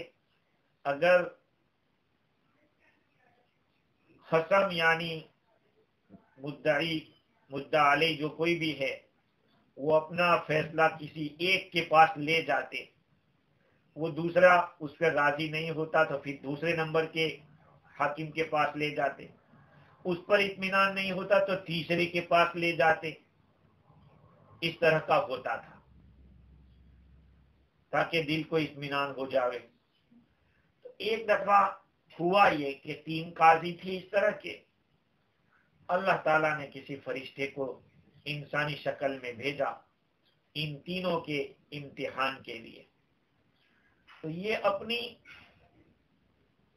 اگر خصم یعنی مدعا علیہ جو کوئی بھی ہے، وہ اپنا فیصلہ کسی ایک کے پاس لے جاتے، وہ دوسرا اس پہ راضی نہیں ہوتا تو پھر دوسرے نمبر کے حاکم کے پاس لے جاتے، اس پر اطمینان نہیں ہوتا تو تیسرے کے پاس لے جاتے. اس طرح کا ہوتا تھا تاکہ دل کو اطمینان ہو جاوے. تو ایک دفعہ ہوا یہ کہ 3 قاضی تھے اس طرح کے. اللہ تعالیٰ نے کسی فرشتے کو انسانی شکل میں بھیجا ان تینوں کے امتحان کے لیے. تو یہ اپنی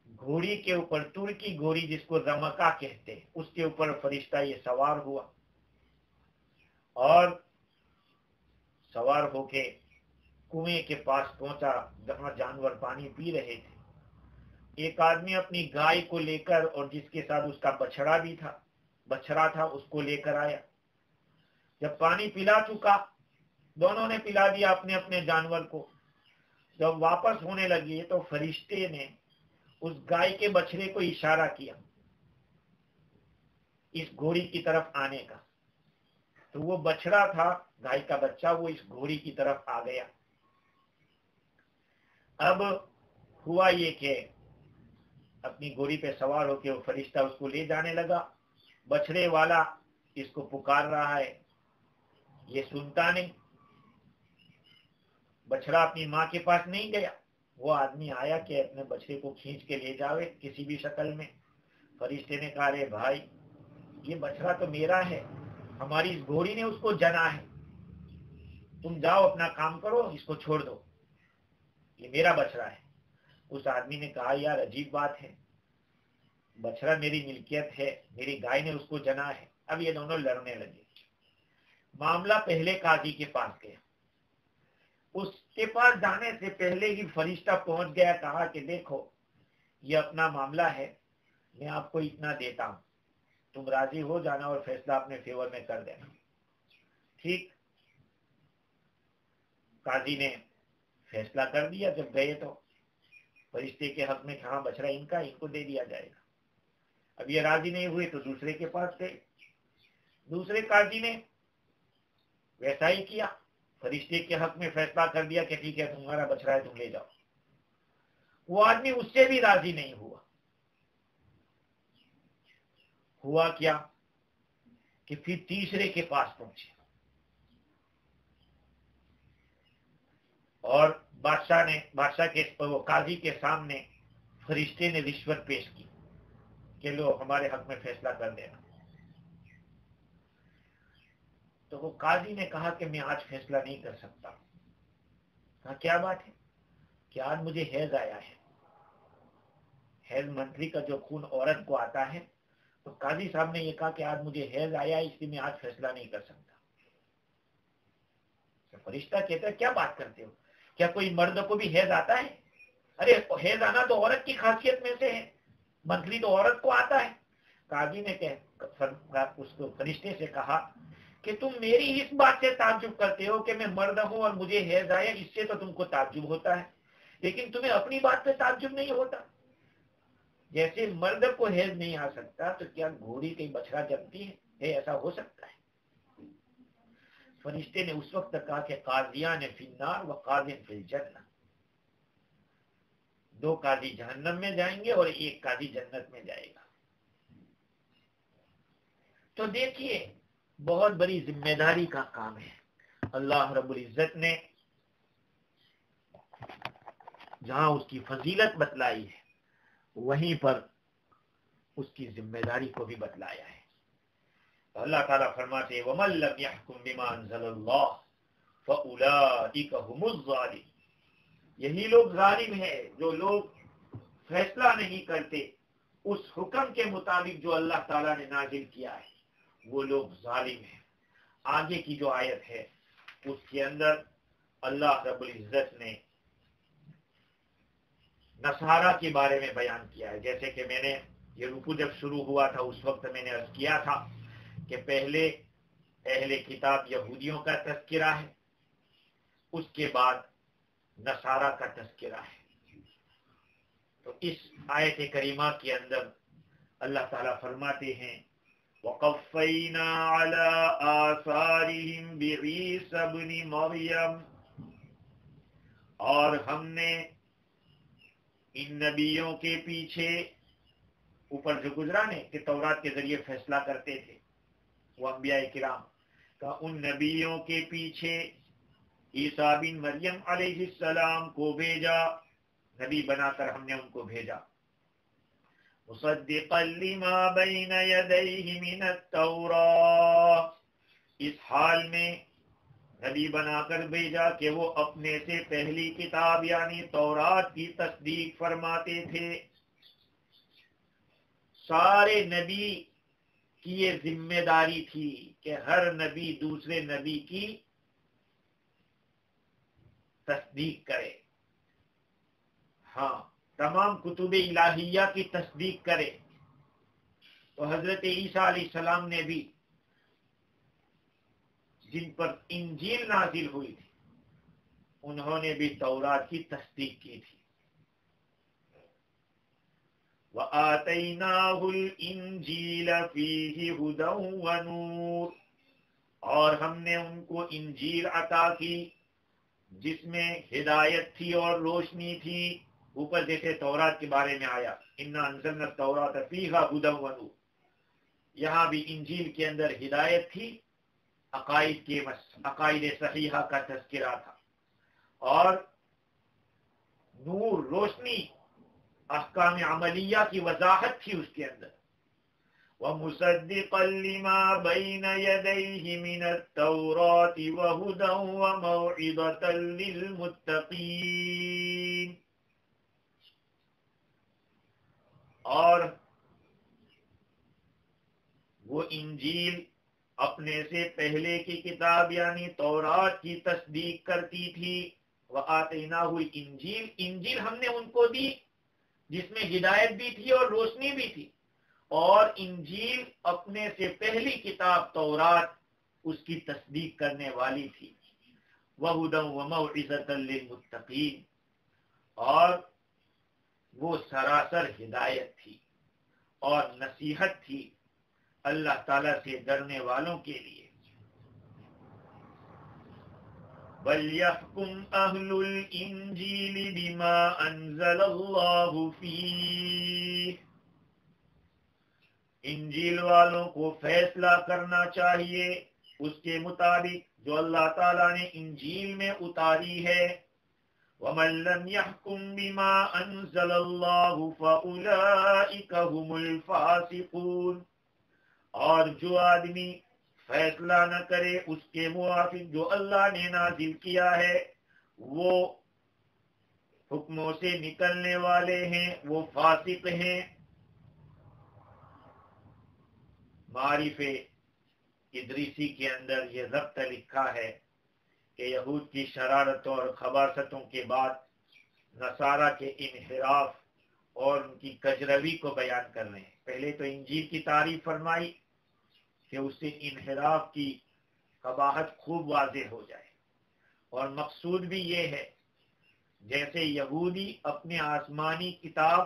گھوڑی کے اوپر، ترکی گھوڑی جس کو رمکا کہتے ہیں، اس کے اوپر فرشتہ یہ سوار ہوا اور سوار ہو کے کنویں کے پاس پہنچا جہاں جانور پانی پی رہے تھے. ایک آدمی اپنی گائے کو لے کر اور جس کے ساتھ اس کا بچڑا تھا اس کو لے کر آیا. جب پانی پلا چکا، دونوں نے پلا دیا اپنے اپنے جانور کو، جب واپس ہونے لگے تو فرشتے نے اس گائے کے بچڑے کو اشارہ کیا اس گھوڑی کی طرف آنے کا، تو وہ بچڑا تھا گائے کا بچہ، وہ اس گھوڑی کی طرف آ گیا۔ اب ہوا یہ کہ اپنی گھوڑی پہ سوار ہو کے وہ فرشتہ اس کو لے جانے لگا، بچڑے والا اس کو پکار رہا ہے، یہ سنتا نہیں، بچڑا اپنی ماں کے پاس نہیں گیا، وہ آدمی آیا کہ اپنے بچڑے کو کھینچ کے لے جاوے کسی بھی شکل میں۔ فرشتے نے کہا رے بھائی یہ بچڑا تو میرا ہے، ہماری اس گھوڑی نے اس کو جنا ہے، تم جاؤ اپنا کام کرو، اس کو چھوڑ دو، یہ میرا بچڑا ہے۔ اس آدمی نے کہا یار عجیب بات ہے، بچڑا میری ملکیت ہے، میری گائے نے اس کو جنا ہے۔ اب یہ دونوں لڑنے لگے، معاملہ پہلے قاضی کے پاس گیا، اس کے پاس جانے سے پہلے ہی فرشتہ پہنچ گیا، کہا کہ دیکھو یہ اپنا معاملہ ہے، میں آپ کو اتنا دیتا ہوں، تم راضی ہو جانا اور فیصلہ اپنے فیور میں کر دینا۔ ٹھیک، قاضی نے فیصلہ کر دیا۔ جب گئے تو فرشتے کے حق میں کہاں بچڑا ان کا، ان کو دے دیا جائے گا۔ اب یہ راضی نہیں ہوئے تو دوسرے کے پاس گئے، دوسرے قاضی نے ویسا ہی کیا، فرشتے کے حق میں فیصلہ کر دیا کہ ٹھیک ہے تمہارا بچڑا ہے تم لے جاؤ۔ وہ آدمی اس سے بھی راضی نہیں ہوا۔ ہوا کیا کہ پھر تیسرے کے پاس پہنچے اور بادشاہ کے وہ قاضی کے سامنے فرشتے نے رشوت پیش کی کہ لو ہمارے حق میں فیصلہ کر دینا۔ تو وہ قاضی نے کہا کہ میں آج فیصلہ نہیں کر سکتا۔ کہا کیا بات ہے؟ کہ آج مجھے حیض آیا ہے، حیض منتری کا جو خون عورت کو آتا ہے، تو قاضی صاحب نے یہ کہا کہ آج مجھے حیض آیا ہے، اس لیے میں آج فیصلہ نہیں کر سکتا۔ تو فرشتہ کہتا ہے کیا بات کرتے ہو، کیا کوئی مرد کو بھی حیض آتا ہے؟ ارے حیض آنا تو عورت کی خاصیت میں سے ہے، منتری تو عورت کو آتا ہے۔ قاضی نے اس کو فرشتے سے کہا کہ تم میری اس بات سے تعجب کرتے ہو کہ میں مرد ہوں اور مجھے حیض آیا، اس سے تو تم کو تعجب ہوتا ہے، لیکن تمہیں اپنی بات پہ تعجب نہیں ہوتا۔ جیسے مرد کو حیض نہیں آ سکتا تو کیا گھوڑی کہیں بچڑا جمتی ہے؟ ایسا ہو سکتا ہے؟ فرشتے نے اس وقت کہا کہ قاضیان فی النار و قاضی فی الجنہ، دو قاضی جہنم میں جائیں گے اور ایک قاضی جنت میں جائے گا۔ تو دیکھیے بہت بڑی ذمہ داری کا کام ہے۔ اللہ رب العزت نے جہاں اس کی فضیلت بتلائی ہے وہیں پر اس کی ذمہ داری کو بھی بتلایا ہے۔ تو اللہ تعالیٰ فرماتے ہیں وَمَن لَّمْ يَحْكُم بِمَا أَنزَلَ اللَّهُ فَأُولَٰئِكَ هُمُ الظَّالِمُونَ، یہی لوگ ظالم ہیں جو لوگ فیصلہ نہیں کرتے اس حکم کے مطابق جو اللہ تعالیٰ نے نازل کیا ہے، وہ لوگ ظالم ہیں۔ آگے کی جو آیت ہے اس کے اندر اللہ رب العزت نے نصارہ کے بارے میں بیان کیا ہے، جیسے کہ میں نے یہ رکوع جب شروع ہوا تھا اس وقت میں نے عرض کیا تھا کہ پہلے اہل کتاب یہودیوں کا تذکرہ ہے، اس کے بعد نصارہ کا تذکرہ ہے۔ تو اس آیت کریمہ کے اندر اللہ تعالیٰ فرماتے ہیں وَقَفَّيْنَا عَلَىٰ آثَارِهِمْ بِعِيسَى ابْنِ مَرْيَمَ، اور ہم نے ان نبیوں کے پیچھے، اوپر جو گزرا نے کہ تورات کے ذریعے فیصلہ کرتے تھے وہ انبیاء کرام کا، ان نبیوں کے پیچھے عیسیٰ بن مریم علیہ السلام کو بھیجا، نبی بنا کر ہم نے ان کو بھیجا، مصدقا لما بین یدیہ من التوراۃ، اس حال میں نبی بنا کر بھیجا کہ وہ اپنے سے پہلی کتاب یعنی تورات کی تصدیق فرماتے تھے۔ سارے نبی کی یہ ذمہ داری تھی کہ ہر نبی دوسرے نبی کی تصدیق کرے، ہاں تمام کتب الہیہ کی تصدیق کرے۔ تو حضرت عیسیٰ علیہ السلام نے بھی جن پر انجیل نازل ہوئی تھی انہوں نے بھی تورات کی تصدیق کی تھی. وَآتَيْنَاهُ الْإِنْجِيلَ فِيهِ هُدًى وَنُورٌ، اور ہم نے ان کو انجیل عطا کی جس میں ہدایت تھی اور روشنی تھی. اوپر جیسے تورات کے بارے میں آیا اِنَّا أَنزَلْنَا التَّوْرَاةَ فِيهَا هُدًى وَنُورٌ، یہاں بھی انجیل کے اندر ہدایت تھی، عقائد صحیحہ کا تذکرہ تھا، اور نور روشنی احکام عملیہ کی وضاحت تھی اس کے اندر. وَمُصَدِّقًا لِمَا بَيْنَ يَدَيْهِ مِنَ التَّوْرَاةِ وَهُدًى وَمَوْعِظَةً لِلْمُتَّقِينَ، اور وہ انجیل اپنے سے پہلے کی کتاب یعنی تورات کی تصدیق کرتی تھی. وَآتَيْنَاهُ الْإِنْجِيلَ، انجیل ہم نے ان کو دی جس میں ہدایت بھی تھی اور روشنی بھی تھی، اور انجیل اپنے سے پہلی کتاب تورات اس کی تصدیق کرنے والی تھی. وَهُدًى وَمَوْعِظَةً لِلْمُتَّقِينَ، اور وہ سراسر ہدایت تھی اور نصیحت تھی اللہ تعالیٰ سے ڈرنے والوں کے لیے. وَلْيَحْكُمْ أَهْلُ الْإِنْجِيلِ بِمَا أَنزَلَ اللَّهُ فِيهِ، انجیل والوں کو فیصلہ کرنا چاہیے اس کے مطابق جو اللہ تعالیٰ نے انجیل میں اتاری ہے. وَمَن لَّمْ يَحْكُم بِمَا أَنزَلَ اللَّهُ فَأُولَٰئِكَ هُمُ الْفَاسِقُونَ، اور جو آدمی فیصلہ نہ کرے اس کے موافق جو اللہ نے نازل کیا ہے وہ حکموں سے نکلنے والے ہیں، وہ فاسق ہیں. معارف ادریسی کے اندر یہ ضبط لکھا ہے کہ یہود کی شرارت اور خباثتوں کے بعد نصارہ کے انحراف اور ان کی کجروی کو بیان کر رہے ہیں. پہلے تو انجیل کی تعریف فرمائی کہ اس سے انحراف کی قباحت خوب واضح ہو جائے، اور مقصود بھی یہ ہے جیسے یہودی اپنے آسمانی کتاب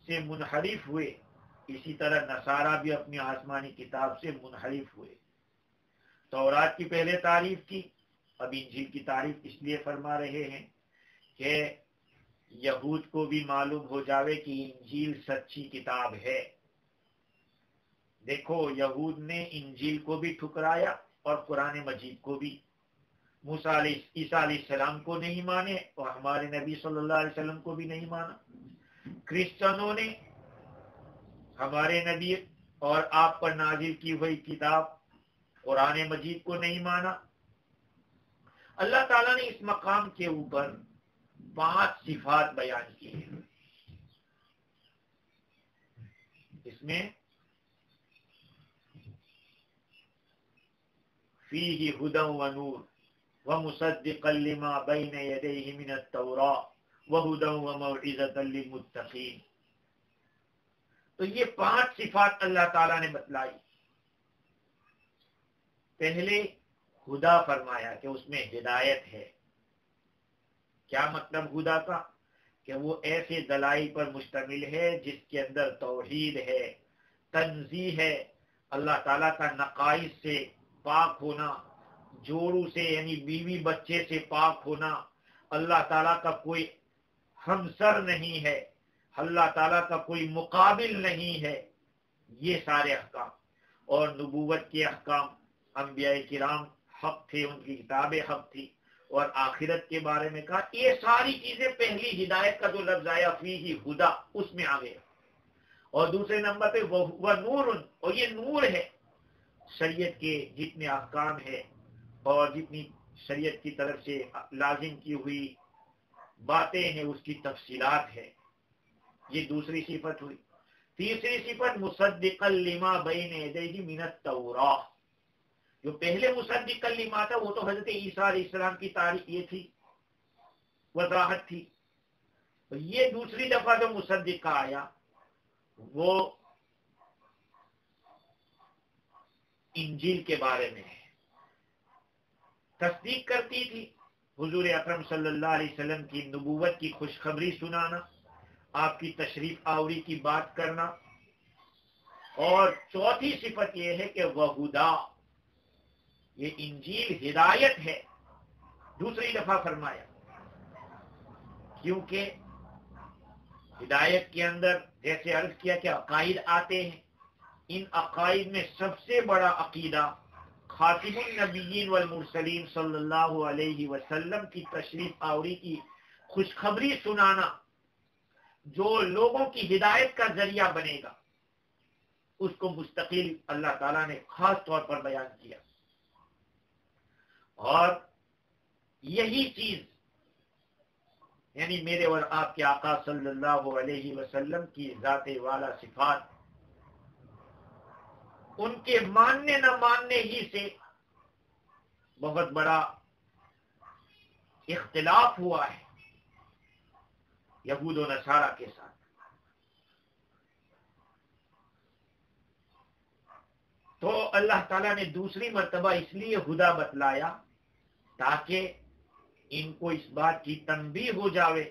سے منحرف ہوئے اسی طرح نصارہ بھی اپنی آسمانی کتاب سے منحرف ہوئے. تورات کی پہلے تعریف کی، اب انجیل کی تعریف اس لیے فرما رہے ہیں کہ یہود کو بھی معلوم ہو جاوے کہ انجیل سچی کتاب ہے. دیکھو یہود نے انجیل کو بھی ٹھکرایا اور قرآن مجید کو بھی. عیسیٰ علیہ السلام کو نہیں مانے اور ہمارے نبی صلی اللہ علیہ وسلم کو بھی نہیں مانا. کرسچنوں نے ہمارے نبی اور آپ پر نازل کی ہوئی کتاب قرآن مجید کو نہیں مانا. اللہ تعالیٰ نے اس مقام کے اوپر 5 صفات بیان کی ہیں. اس میں فیہ ہدی ونور ومصدقا لما بین یدیہ من التوراۃ وہدی وموعظۃ للمتقین. تو یہ 5 صفات اللہ تعالیٰ نے بتلائی. پہلے ہدا فرمایا کہ اس میں ہدایت ہے. کیا مطلب ہدا کا؟ کہ وہ ایسے دلائل پر مشتمل ہے جس کے اندر توحید ہے، تنزیہ ہے، اللہ تعالیٰ کا نقائص سے پاک ہونا، جوڑوں سے یعنی بیوی بچے سے پاک ہونا، اللہ تعالیٰ کا کوئی ہمسر نہیں ہے، اللہ تعالیٰ کا کوئی مقابل نہیں ہے، یہ سارے احکام. اور نبوت کے احکام، انبیاء کرام حق تھے، ان کی کتابیں حق تھی، اور آخرت کے بارے میں کہا. یہ ساری چیزیں پہلی ہدایت کا جو لفظ آیا فیہ ہدا اس میں آ گیا. اور دوسرے نمبر پہ وہ نور، اور یہ نور ہے. شریعت کے جتنے احکام ہے اور جتنی شریعت کی طرف سے لازم کی ہوئی باتیں ہیں اس کی تفصیلات ہے. یہ دوسری صفت ہوئی. تیسری صفت مصدقا لما بین یدیہ من التوراۃ. جو پہلے مصدق لما تھا وہ تو حضرت عیسیٰ علیہ السلام کی تاریخ یہ تھی، وضاحت تھی. تو یہ دوسری دفعہ جو مصدق کا آیا وہ انجیل کے بارے میں ہے. تصدیق کرتی تھی حضور اکرم صلی اللہ علیہ وسلم کی نبوت کی خوشخبری سنانا، آپ کی تشریف آوری کی بات کرنا، اور چوتھی صفت یہ ہے کہ وہ ہدا، یہ انجیل ہدایت ہے، دوسری دفعہ فرمایا، کیونکہ ہدایت کے اندر جیسے عرض کیا کہ عقائد آتے ہیں، ان عقائد میں سب سے بڑا عقیدہ خاتم النبیین والمرسلین صلی اللہ علیہ وسلم کی تشریف آوری کی خوشخبری سنانا، جو لوگوں کی ہدایت کا ذریعہ بنے گا، اس کو مستقل اللہ تعالیٰ نے خاص طور پر بیان کیا. اور یہی چیز یعنی میرے اور آپ کے آقا صلی اللہ علیہ وسلم کی ذات والا صفات، ان کے ماننے نہ ماننے ہی سے بہت بڑا اختلاف ہوا ہے یہود و نصارہ کے ساتھ. تو اللہ تعالیٰ نے دوسری مرتبہ اس لیے ہدا بتلایا تاکہ ان کو اس بات کی تنبیہ ہو جاوے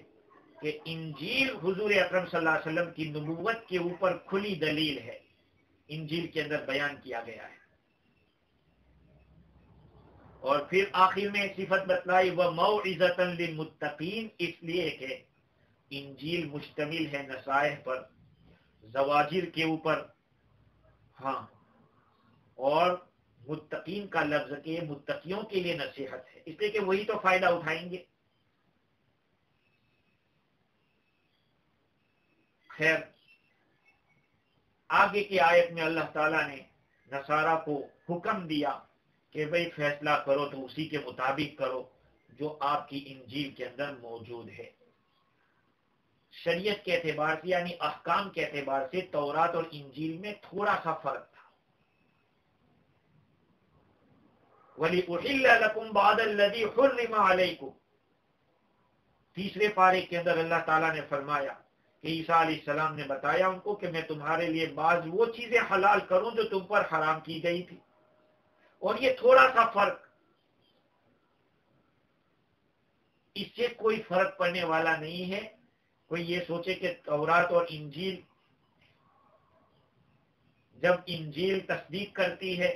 کہ انجیل حضور اکرم صلی اللہ علیہ وسلم کی نبوت کے اوپر کھلی دلیل ہے، انجیل کے اندر بیان کیا گیا ہے. اور پھر آخر میں صفت بتلائی وَمَوْعِظَةً لِلْمُتَّقِينَ، اس لیے کہ انجیل مشتمل ہے نصائح پر، زواجر کے اوپر، ہاں، اور متقین کا لفظ کہ متقیوں کے لیے نصیحت ہے، اس لیے کہ وہی تو فائدہ اٹھائیں گے. خیر، آگے کی آیت میں اللہ تعالیٰ نے نصارہ کو حکم دیا کہ بھئی فیصلہ کرو تو اسی کے مطابق کرو جو آپ کی انجیل کے اندر موجود ہے. شریعت کے اعتبار سے یعنی احکام کے اعتبار سے تورات اور انجیل میں تھوڑا سا فرق تھا. وَلِأُحِلَّ لَكُمْ بَعْضَ الَّذِي حُرِّمَ عَلَيْكُمْ، تیسرے پارے کے اندر اللہ تعالیٰ نے فرمایا کہ عیسیٰ علیہ السلام نے بتایا ان کو کہ میں تمہارے لیے بعض وہ چیزیں حلال کروں جو تم پر حرام کی گئی تھی. اور یہ تھوڑا سا فرق، اس سے کوئی فرق پڑنے والا نہیں ہے. کوئی یہ سوچے کہ تورات اور انجیل، جب انجیل تصدیق کرتی ہے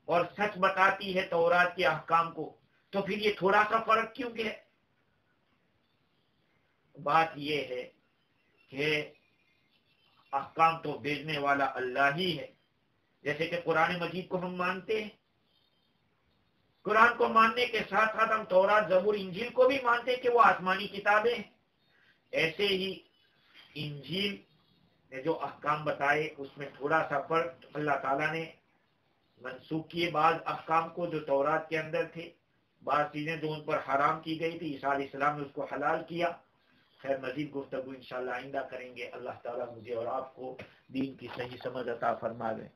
اور سچ بتاتی ہے تورات کے احکام کو، تو پھر یہ تھوڑا سا فرق کیوں ہے؟ بات یہ ہے کہ احکام تو بھیجنے والا اللہ ہی ہے. جیسے کہ قرآن مجید کو ہم مانتے ہیں، قرآن کو ماننے کے ساتھ ساتھ ہم تورات، زبور، انجیل کو بھی مانتے ہیں کہ وہ آسمانی کتابیں ہیں. ایسے ہی انجیل نے جو احکام بتائے اس میں تھوڑا سا فرق اللہ تعالیٰ نے منسوخ کیے بعض احکام کو جو تورات کے اندر تھے، بعض چیزیں جو ان پر حرام کی گئی تھی عیسیٰ علیہ السلام نے اس کو حلال کیا. خیر، مزید گفتگو انشاءاللہ آئندہ کریں گے. اللہ تعالیٰ مجھے اور آپ کو دین کی صحیح سمجھ عطا فرما دے.